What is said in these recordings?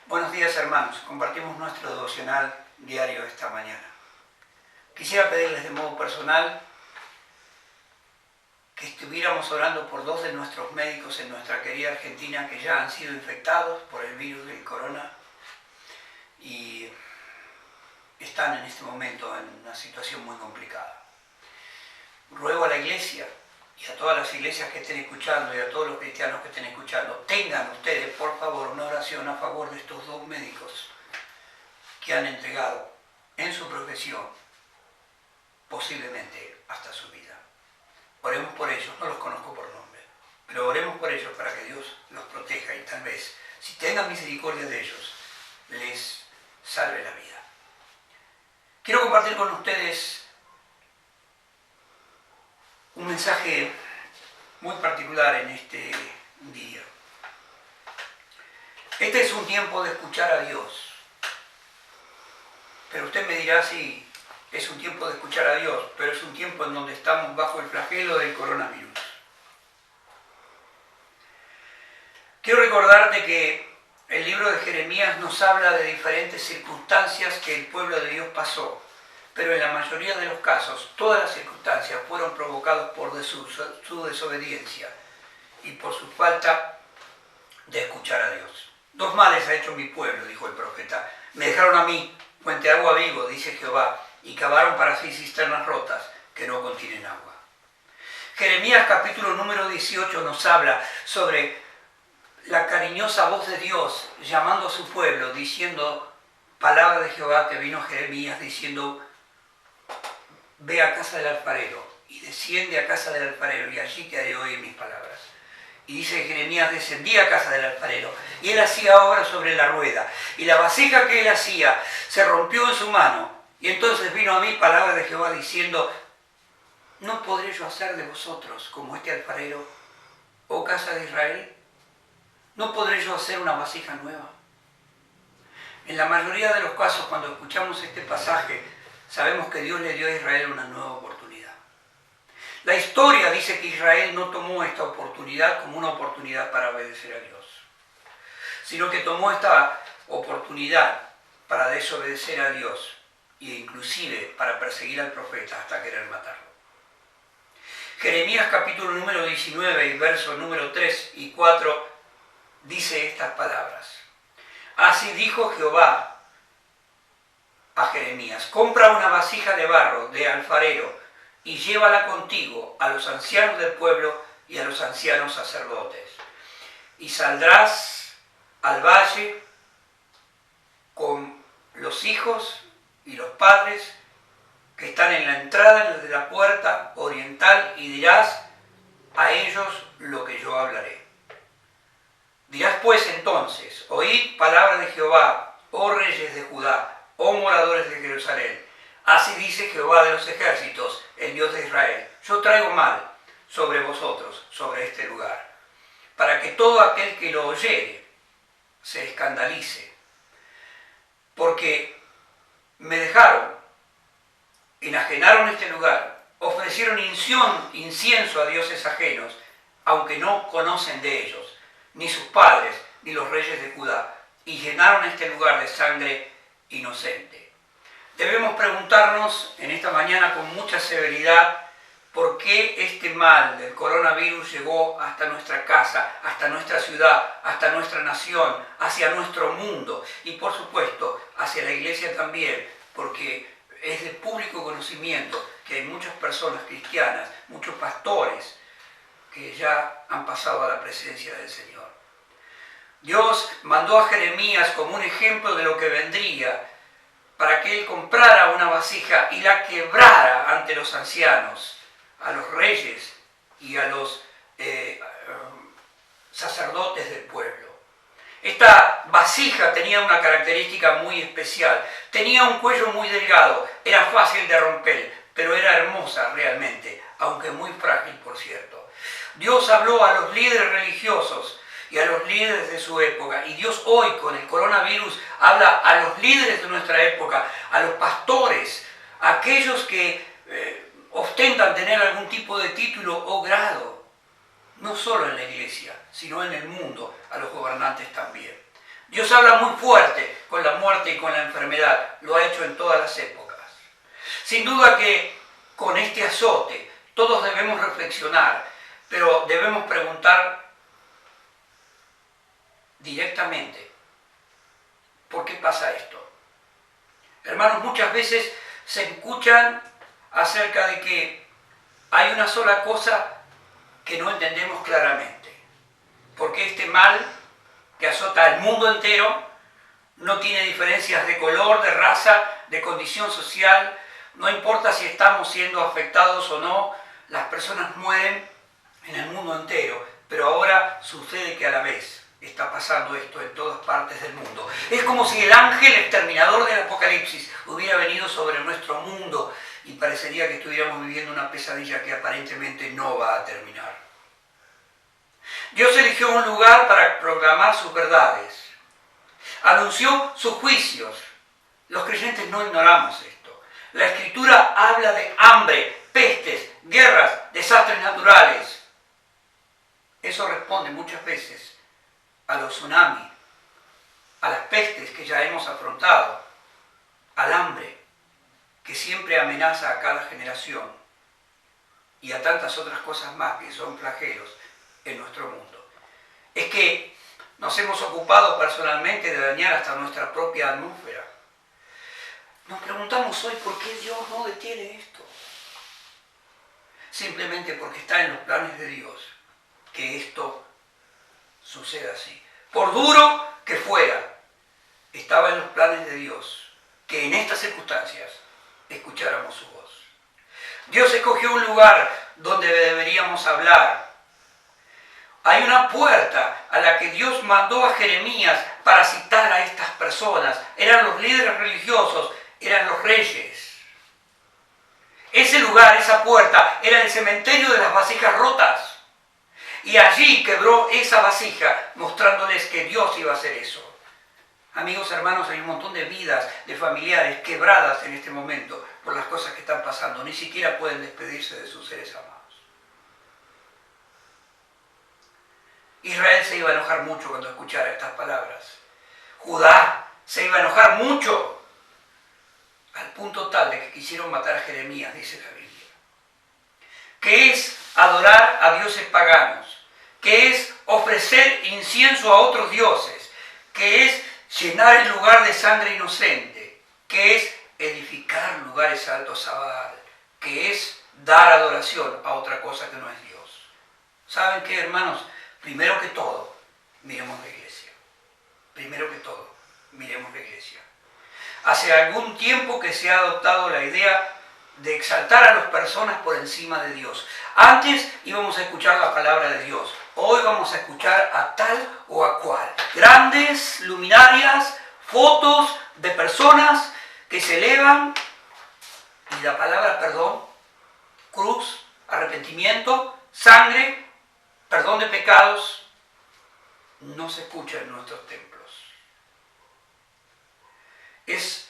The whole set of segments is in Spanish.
Buenos días, hermanos. Compartimos nuestro devocional diario esta mañana. Quisiera pedirles de modo personal que estuviéramos orando por dos de nuestros médicos en nuestra querida Argentina que ya han sido infectados por el virus del corona y están en este momento en una situación muy complicada. Ruego a la Iglesia y a todas las iglesias que estén escuchando y a todos los cristianos que estén escuchando, tengan ustedes, por favor, una oración a favor de estos dos médicos que han entregado en su profesión posiblemente hasta su vida. Oremos por ellos, no los conozco por nombre, pero oremos por ellos para que Dios los proteja y tal vez, si tengan misericordia de ellos, les salve la vida. Quiero compartir con ustedes un mensaje muy particular en este día. Este es un tiempo de escuchar a Dios. Pero usted me dirá si es un tiempo de escuchar a Dios, pero es un tiempo en donde estamos bajo el flagelo del coronavirus. Quiero recordarte que el libro de Jeremías nos habla de diferentes circunstancias que el pueblo de Dios pasó. Pero en la mayoría de los casos, todas las circunstancias fueron provocadas por su desobediencia y por su falta de escuchar a Dios. Dos males ha hecho mi pueblo, dijo el profeta. Me dejaron a mí, fuente de agua vivo, dice Jehová, y cavaron para sí cisternas rotas que no contienen agua. Jeremías capítulo número 18 nos habla sobre la cariñosa voz de Dios llamando a su pueblo, diciendo, palabra de Jehová que vino a Jeremías diciendo, ve a casa del alfarero y desciende a casa del alfarero y allí te haré oír mis palabras. Y dice Jeremías, descendí a casa del alfarero y él hacía obra sobre la rueda y la vasija que él hacía se rompió en su mano y entonces vino a mí palabra de Jehová diciendo, ¿no podré yo hacer de vosotros como este alfarero, oh casa de Israel? ¿No podré yo hacer una vasija nueva? En la mayoría de los casos cuando escuchamos este pasaje sabemos que Dios le dio a Israel una nueva oportunidad. La historia dice que Israel no tomó esta oportunidad como una oportunidad para obedecer a Dios, sino que tomó esta oportunidad para desobedecer a Dios e inclusive para perseguir al profeta hasta querer matarlo. Jeremías capítulo número 19 y versos número 3 y 4 dice estas palabras. Así dijo Jehová a Jeremías, compra una vasija de barro de alfarero y llévala contigo a los ancianos del pueblo y a los ancianos sacerdotes. Y saldrás al valle con los hijos y los padres que están en la entrada de la puerta oriental y dirás a ellos lo que yo hablaré. Dirás pues entonces, oíd palabra de Jehová, oh reyes de Judá, oh moradores de Jerusalén, así dice Jehová de los ejércitos, el Dios de Israel, yo traigo mal sobre vosotros, sobre este lugar, para que todo aquel que lo oyere se escandalice, porque me dejaron, enajenaron este lugar, ofrecieron incienso a dioses ajenos, aunque no conocen de ellos, ni sus padres, ni los reyes de Judá, y llenaron este lugar de sangre inocente. Debemos preguntarnos en esta mañana con mucha severidad por qué este mal del coronavirus llegó hasta nuestra casa, hasta nuestra ciudad, hasta nuestra nación, hacia nuestro mundo y por supuesto hacia la iglesia también, porque es de público conocimiento que hay muchas personas cristianas, muchos pastores que ya han pasado a la presencia del Señor. Dios mandó a Jeremías como un ejemplo de lo que vendría para que él comprara una vasija y la quebrara ante los ancianos, a los reyes y a los sacerdotes del pueblo. Esta vasija tenía una característica muy especial, tenía un cuello muy delgado, era fácil de romper, pero era hermosa realmente, aunque muy frágil por cierto. Dios habló a los líderes religiosos y a los líderes de su época. Y Dios hoy con el coronavirus habla a los líderes de nuestra época, a los pastores, a aquellos que ostentan tener algún tipo de título o grado, no solo en la iglesia, sino en el mundo, a los gobernantes también. Dios habla muy fuerte con la muerte y con la enfermedad. Lo ha hecho en todas las épocas. Sin duda que con este azote todos debemos reflexionar, pero debemos preguntar directamente, ¿por qué pasa esto? Hermanos, muchas veces se escuchan acerca de que hay una sola cosa que no entendemos claramente. Porque este mal que azota al mundo entero no tiene diferencias de color, de raza, de condición social. No importa si estamos siendo afectados o no, las personas mueren en el mundo entero. Pero ahora sucede que a la vez está pasando esto en todas partes del mundo. Es como si el ángel exterminador del Apocalipsis hubiera venido sobre nuestro mundo y parecería que estuviéramos viviendo una pesadilla que aparentemente no va a terminar. Dios eligió un lugar para proclamar sus verdades. Anunció sus juicios. Los creyentes no ignoramos esto. La Escritura habla de hambre, pestes, guerras, desastres naturales. Eso responde muchas veces a los tsunamis, a las pestes que ya hemos afrontado, al hambre que siempre amenaza a cada generación y a tantas otras cosas más que son flagelos en nuestro mundo. Es que nos hemos ocupado personalmente de dañar hasta nuestra propia atmósfera. Nos preguntamos hoy por qué Dios no detiene esto. Simplemente porque está en los planes de Dios que esto suceda así. Por duro que fuera, estaba en los planes de Dios que en estas circunstancias escucháramos su voz. Dios escogió un lugar donde deberíamos hablar. Hay una puerta a la que Dios mandó a Jeremías para citar a estas personas. Eran los líderes religiosos, eran los reyes. Ese lugar, esa puerta, era el cementerio de las vasijas rotas. Y allí quebró esa vasija, mostrándoles que Dios iba a hacer eso. Amigos, hermanos, hay un montón de vidas, de familiares quebradas en este momento por las cosas que están pasando. Ni siquiera pueden despedirse de sus seres amados. Israel se iba a enojar mucho cuando escuchara estas palabras. Judá se iba a enojar mucho, al punto tal de que quisieron matar a Jeremías, dice la Biblia. ¿Qué es adorar a dioses paganos? ¿Qué es ofrecer incienso a otros dioses? ¿Qué es llenar el lugar de sangre inocente? ¿Qué es edificar lugares altos a Baal? ¿Qué es dar adoración a otra cosa que no es Dios? ¿Saben qué, hermanos? Primero que todo, miremos la iglesia. Primero que todo, miremos la iglesia. Hace algún tiempo que se ha adoptado la idea de exaltar a las personas por encima de Dios. Antes íbamos a escuchar la palabra de Dios. Hoy vamos a escuchar a tal o a cual. Grandes luminarias, fotos de personas que se elevan y la palabra perdón, cruz, arrepentimiento, sangre, perdón de pecados, no se escucha en nuestros templos. Es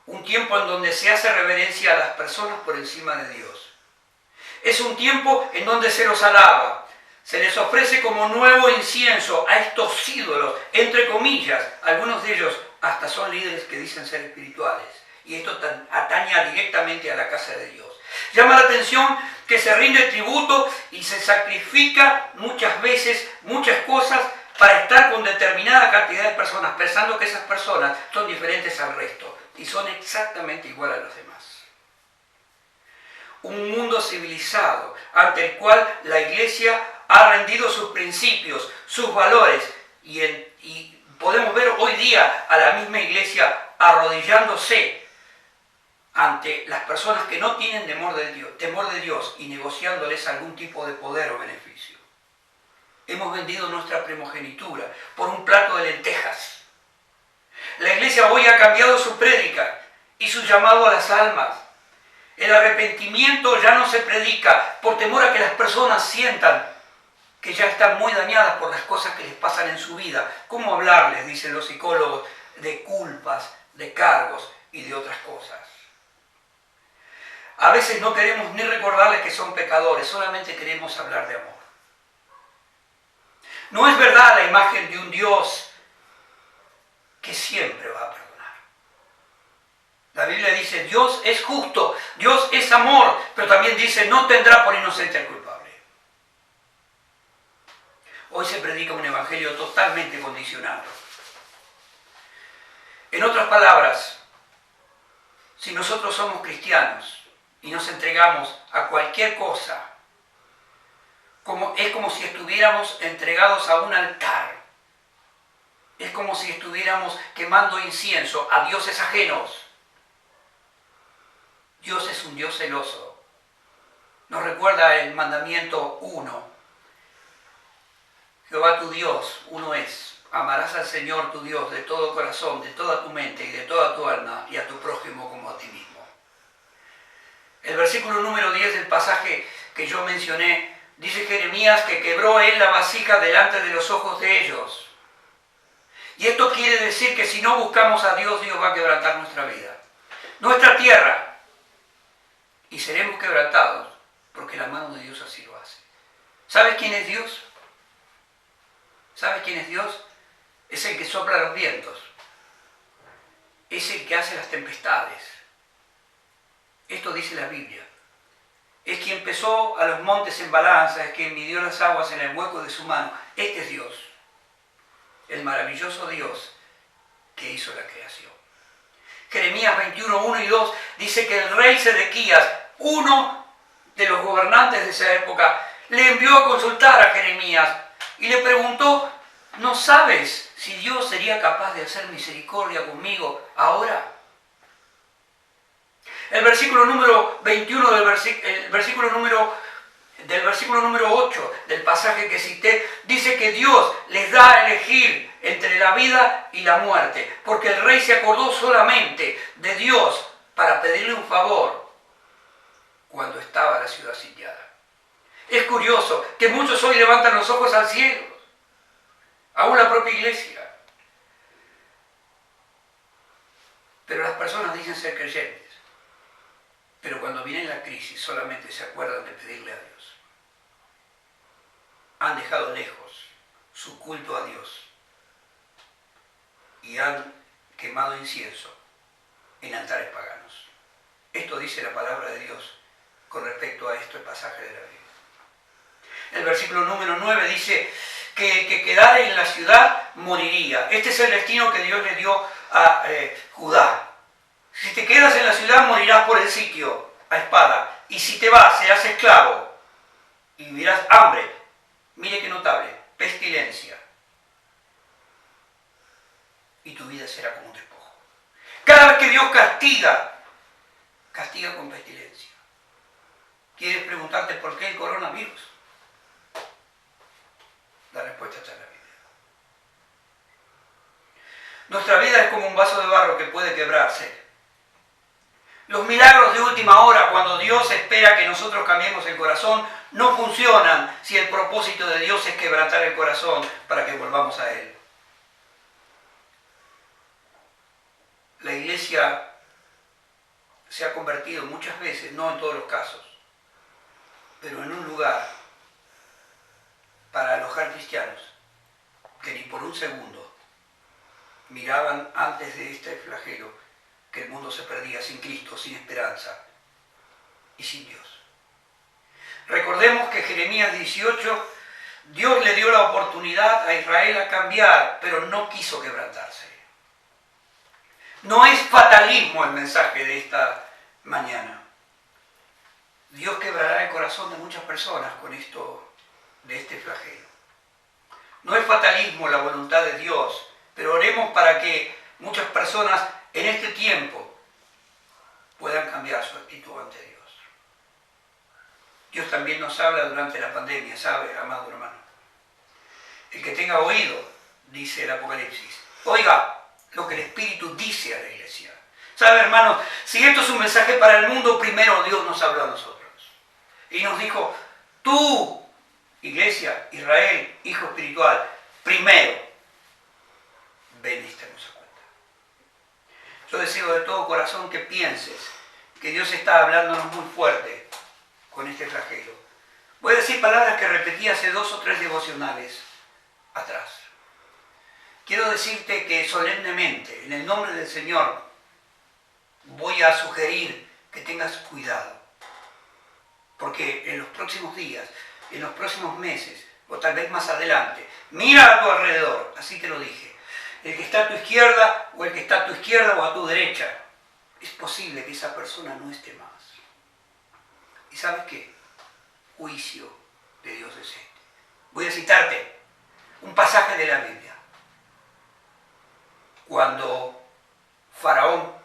un tiempo en donde se hace reverencia a las personas por encima de Dios. Es un tiempo en donde se los alaba. Se les ofrece como nuevo incienso a estos ídolos, entre comillas. Algunos de ellos hasta son líderes que dicen ser espirituales. Y esto atañe directamente a la casa de Dios. Llama la atención que se rinde tributo y se sacrifica muchas veces muchas cosas para estar con determinada cantidad de personas, pensando que esas personas son diferentes al resto y son exactamente igual a los demás. Un mundo civilizado ante el cual la iglesia ha rendido sus principios, sus valores y podemos ver hoy día a la misma iglesia arrodillándose ante las personas que no tienen temor de Dios y negociándoles algún tipo de poder o beneficio. Hemos vendido nuestra primogenitura por un plato de lentejas. La iglesia hoy ha cambiado su prédica y su llamado a las almas. El arrepentimiento ya no se predica por temor a que las personas sientan que ya están muy dañadas por las cosas que les pasan en su vida. ¿Cómo hablarles, dicen los psicólogos, de culpas, de cargos y de otras cosas? A veces no queremos ni recordarles que son pecadores, solamente queremos hablar de amor. No es verdad la imagen de un Dios que siempre va a perdonar. La Biblia dice, Dios es justo, Dios es amor, pero también dice, no tendrá por inocente al culpable. Hoy se predica un evangelio totalmente condicionado. En otras palabras, si nosotros somos cristianos y nos entregamos a cualquier cosa, es como si estuviéramos entregados a un altar. Es como si estuviéramos quemando incienso a dioses ajenos. Dios es un Dios celoso. Nos recuerda el mandamiento 1. Jehová tu Dios, uno es. Amarás al Señor tu Dios de todo corazón, de toda tu mente y de toda tu alma, y a tu prójimo como a ti mismo. El versículo número 10 del pasaje que yo mencioné, dice Jeremías que quebró él la vasija delante de los ojos de ellos. Y esto quiere decir que si no buscamos a Dios, Dios va a quebrantar nuestra vida, nuestra tierra. Y seremos quebrantados, porque la mano de Dios así lo hace. ¿Sabes quién es Dios? ¿Sabes quién es Dios? Es el que sopla los vientos. Es el que hace las tempestades. Esto dice la Biblia. Es quien pesó a los montes en balanza, es quien midió las aguas en el hueco de su mano. Este es Dios. El maravilloso Dios que hizo la creación. Jeremías 21, 1 y 2 dice que el rey Sedequías, uno de los gobernantes de esa época, le envió a consultar a Jeremías y le preguntó, ¿no sabes si Dios sería capaz de hacer misericordia conmigo ahora? El versículo número 21 del versículo número 8 del pasaje que cité, dice que Dios les da a elegir entre la vida y la muerte, porque el rey se acordó solamente de Dios para pedirle un favor cuando estaba la ciudad sitiada. Es curioso que muchos hoy levantan los ojos al cielo, aún la propia iglesia. Pero las personas dicen ser creyentes, pero cuando viene la crisis solamente se acuerdan de pedirle a Dios. Han dejado lejos su culto a Dios y han quemado incienso en altares paganos. Esto dice la palabra de Dios con respecto a este pasaje de la Biblia. El versículo número 9 dice que el que quedara en la ciudad moriría. Este es el destino que Dios le dio a Judá. Si te quedas en la ciudad morirás por el sitio, a espada. Y si te vas, serás esclavo y vivirás hambre. Mire qué notable, pestilencia. Y tu vida será como un despojo. Cada vez que Dios castiga, castiga con pestilencia. ¿Quieres preguntarte por qué el coronavirus? La respuesta está en la Biblia. Nuestra vida es como un vaso de barro que puede quebrarse. Los milagros de última hora, cuando Dios espera que nosotros cambiemos el corazón, no funcionan si el propósito de Dios es quebrantar el corazón para que volvamos a Él. La iglesia se ha convertido muchas veces, no en todos los casos, pero en un lugar para alojar cristianos que ni por un segundo miraban antes de este flagelo que el mundo se perdía sin Cristo, sin esperanza y sin Dios. Recordemos que Jeremías 18, Dios le dio la oportunidad a Israel a cambiar, pero no quiso quebrantarse. No es fatalismo el mensaje de esta mañana. Dios quebrará el corazón de muchas personas con esto, de este flagelo. No es fatalismo la voluntad de Dios, pero oremos para que muchas personas en este tiempo puedan cambiar su actitud ante Dios. Dios también nos habla durante la pandemia, ¿sabe, amado hermano? El que tenga oído, dice el Apocalipsis, oiga lo que el Espíritu dice a la iglesia. ¿Sabe, hermanos? Si esto es un mensaje para el mundo, primero Dios nos habló a nosotros. Y nos dijo, tú, iglesia, Israel, hijo espiritual, primero, ven y estemos a cuenta. Yo deseo de todo corazón que pienses que Dios está hablándonos muy fuerte con este flagelo. Voy a decir palabras que repetí hace 2 o 3 devocionales atrás. quiero decirte que solemnemente, en el nombre del Señor, voy a sugerir que tengas cuidado. Porque en los próximos días, en los próximos meses, o tal vez más adelante, mira a tu alrededor, así te lo dije. El que está a tu izquierda, o el que está a tu izquierda o a tu derecha, es posible que esa persona no esté más. ¿Y sabes qué? Juicio de Dios es este. Voy a citarte un pasaje de la Biblia. Cuando Faraón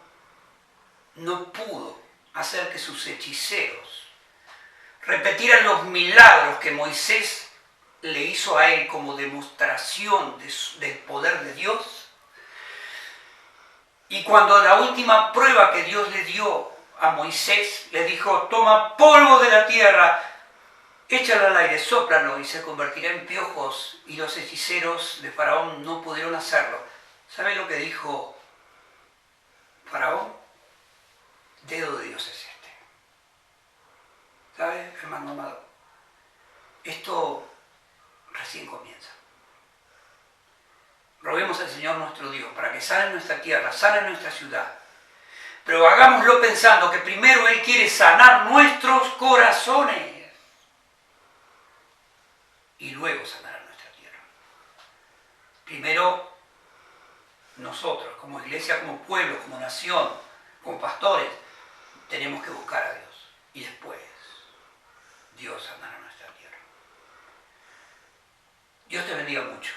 no pudo hacer que sus hechiceros repetieran los milagros que Moisés le hizo a él como demostración del poder de Dios, y cuando la última prueba que Dios le dio a Moisés, le dijo: toma polvo de la tierra, échalo al aire, sóplalo y se convertirá en piojos, y los hechiceros de Faraón no pudieron hacerlo. ¿Sabe lo que dijo Faraón? Dedo de Dios es este. ¿Sabe, hermano amado? Esto recién comienza. Roguemos al Señor nuestro Dios para que sane nuestra tierra, sane nuestra ciudad. Pero hagámoslo pensando que primero Él quiere sanar nuestros corazones y luego sanar nuestra tierra. Primero nosotros, como iglesia, como pueblo, como nación, como pastores, tenemos que buscar a Dios. Y después Dios sanará nuestra tierra. Dios te bendiga mucho.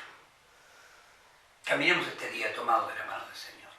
Caminemos este día tomados de la mano del Señor.